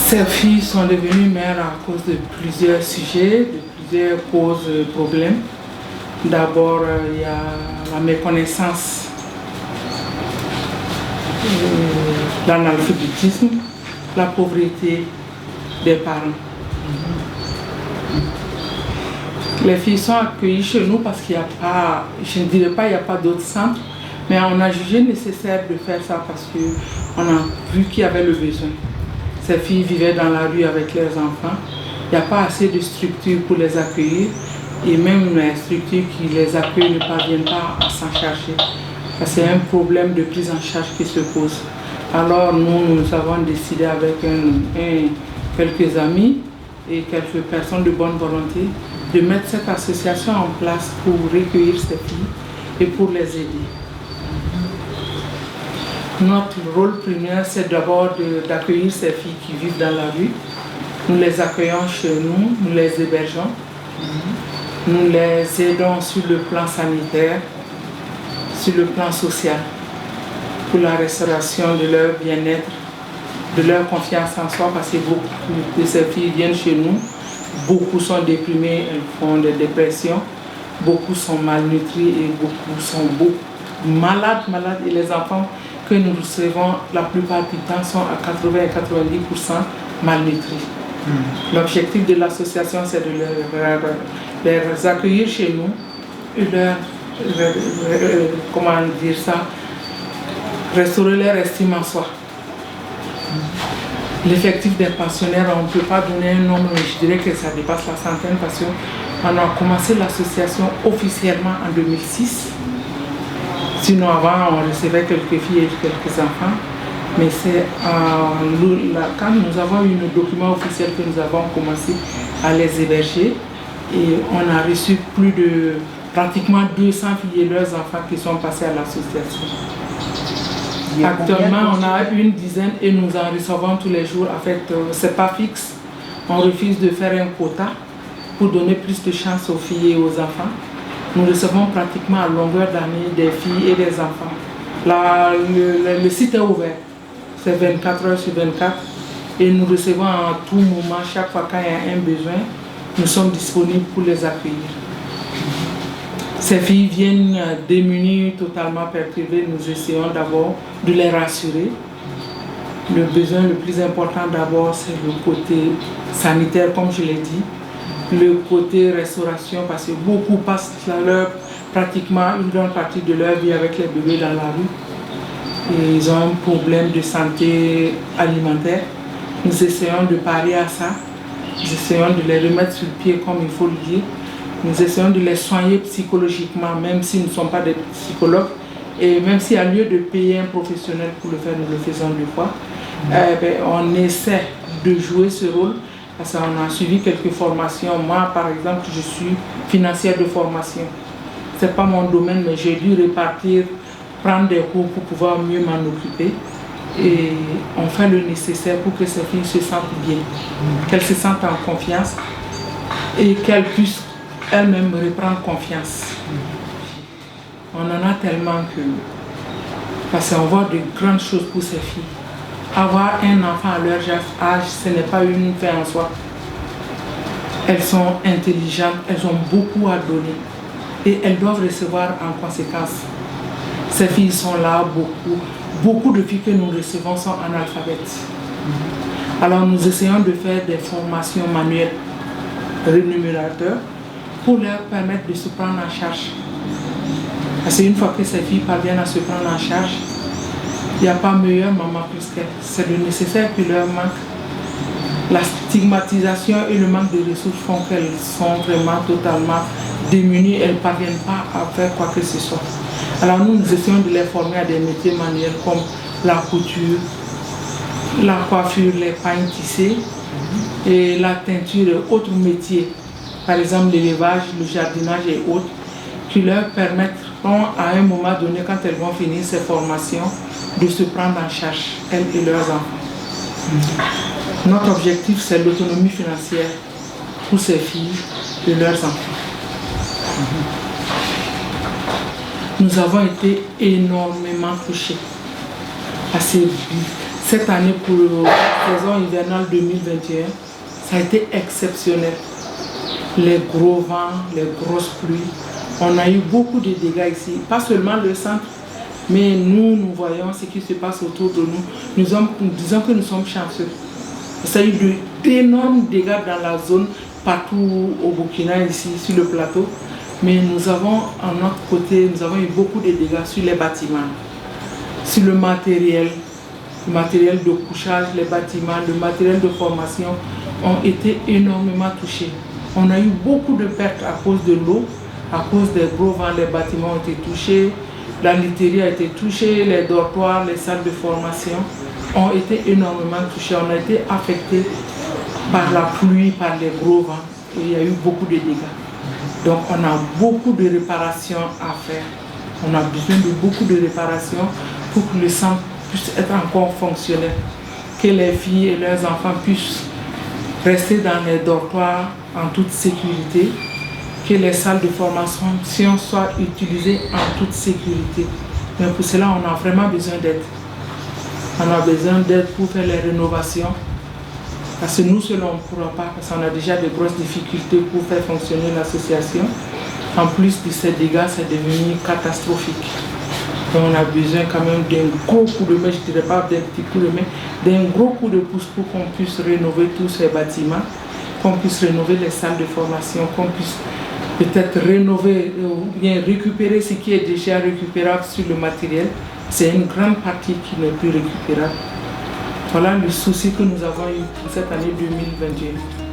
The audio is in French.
Ces filles sont devenues mères à cause de plusieurs sujets, de plusieurs causes, problèmes. D'abord, il y a la méconnaissance, l'analphabétisme, la pauvreté des parents. Les filles sont accueillies chez nous parce qu'il n'y a pas, je ne dirais pas qu'il n'y a pas d'autres centres, mais on a jugé nécessaire de faire ça parce qu'on a vu qu'il y avait le besoin. Ces filles vivaient dans la rue avec leurs enfants. Il n'y a pas assez de structures pour les accueillir et même les structures qui les accueillent ne parviennent pas à s'en charger. C'est un problème de prise en charge qui se pose. Alors nous avons décidé avec quelques amis et quelques personnes de bonne volonté de mettre cette association en place pour recueillir ces filles et pour les aider. Notre rôle primaire, c'est d'abord d'accueillir ces filles qui vivent dans la rue. Nous les accueillons chez nous, nous les hébergeons, nous les aidons sur le plan sanitaire, sur le plan social, pour la restauration de leur bien-être, de leur confiance en soi, parce que beaucoup de ces filles viennent chez nous, beaucoup sont déprimées, elles font des dépressions, beaucoup sont malnutries et beaucoup sont malades, et les enfants que nous recevons la plupart du temps sont à 80 et 90% malnutris. L'objectif de l'association, c'est de les accueillir chez nous et restaurer leur estime en soi. L'effectif des pensionnaires, on ne peut pas donner un nombre, mais je dirais que ça dépasse la centaine parce qu'on a commencé l'association officiellement en 2006. Sinon avant, on recevait quelques filles et quelques enfants. Mais c'est quand nous avons eu nos documents officiels que nous avons commencé à les héberger. Et on a reçu pratiquement 200 filles et leurs enfants qui sont passés à l'association. Actuellement, on a une dizaine et nous en recevons tous les jours. En fait, ce n'est pas fixe. On refuse de faire un quota pour donner plus de chance aux filles et aux enfants. Nous recevons pratiquement à longueur d'année des filles et des enfants. Le site est ouvert. C'est 24 heures sur 24. Et nous recevons à tout moment, chaque fois qu'il y a un besoin, nous sommes disponibles pour les accueillir. Ces filles viennent démunies, totalement perturbées. Nous essayons d'abord de les rassurer. Le besoin le plus important d'abord, c'est le côté sanitaire, comme je l'ai dit. Le côté restauration, parce que beaucoup passent pratiquement une grande partie de leur vie avec les bébés dans la rue. Et ils ont un problème de santé alimentaire. Nous essayons de parer à ça. Nous essayons de les remettre sur pied comme il faut le dire. Nous essayons de les soigner psychologiquement, même si nous ne sommes pas des psychologues. Et même s'il y a lieu de payer un professionnel pour le faire, nous le faisons deux fois. On essaie de jouer ce rôle. Parce qu'on a suivi quelques formations. Moi, par exemple, je suis financière de formation. Ce n'est pas mon domaine, mais j'ai dû prendre des cours pour pouvoir mieux m'en occuper. Et on fait le nécessaire pour que ces filles se sentent bien, qu'elles se sentent en confiance et qu'elles puissent elles-mêmes reprendre confiance. On en a tellement que... Parce qu'on voit de grandes choses pour ces filles. Avoir un enfant à leur âge, ce n'est pas une fin en soi. Elles sont intelligentes, elles ont beaucoup à donner et elles doivent recevoir en conséquence. Ces filles sont là, beaucoup de filles que nous recevons sont analphabètes. Alors nous essayons de faire des formations manuelles rémunérateurs pour leur permettre de se prendre en charge. Parce qu'une fois que ces filles parviennent à se prendre en charge, il n'y a pas meilleure maman plus qu'elle. C'est le nécessaire qui leur manque. La stigmatisation et le manque de ressources font qu'elles sont vraiment totalement démunies. Elles ne parviennent pas à faire quoi que ce soit. Alors nous essayons de les former à des métiers manuels comme la couture, la coiffure, les pains tissés et la teinture et autres métiers. Par exemple l'élevage, le jardinage et autres qui leur permettront à un moment donné, quand elles vont finir ces formations, de se prendre en charge, elles et leurs enfants. Notre objectif, c'est l'autonomie financière pour ces filles et leurs enfants. Nous avons été énormément touchés. Cette année, pour la saison hivernale 2021, ça a été exceptionnel. Les gros vents, les grosses pluies. On a eu beaucoup de dégâts ici, pas seulement le centre, mais nous voyons ce qui se passe autour de nous. Nous disons que nous sommes chanceux. Ça a eu d'énormes dégâts dans la zone, partout au Burkina, ici, sur le plateau. Mais nous avons, à notre côté, nous avons eu beaucoup de dégâts sur les bâtiments, sur le matériel de couchage, les bâtiments, le matériel de formation ont été énormément touchés. On a eu beaucoup de pertes à cause de l'eau, à cause des gros vents, les bâtiments ont été touchés, la literie a été touchée, les dortoirs, les salles de formation ont été énormément touchés. On a été affectés par la pluie, par les gros vents, et il y a eu beaucoup de dégâts. Donc on a beaucoup de réparations à faire. On a besoin de beaucoup de réparations pour que le centre puisse être encore fonctionnel, que les filles et leurs enfants puissent rester dans les dortoirs en toute sécurité, que les salles de formation soient utilisées en toute sécurité. Mais pour cela, on a vraiment besoin d'aide. On a besoin d'aide pour faire les rénovations, parce que nous seuls on ne pourra pas, parce qu'on a déjà de grosses difficultés pour faire fonctionner l'association. En plus de ces dégâts, c'est devenu catastrophique. Donc on a besoin quand même d'un gros coup de main, je ne dirais pas d'un petit coup de main, d'un gros coup de pouce pour qu'on puisse rénover tous ces bâtiments, qu'on puisse rénover les salles de formation, qu'on puisse peut-être rénover ou bien récupérer ce qui est déjà récupérable sur le matériel. C'est une grande partie qui n'est plus récupérable. Voilà le souci que nous avons eu pour cette année 2021.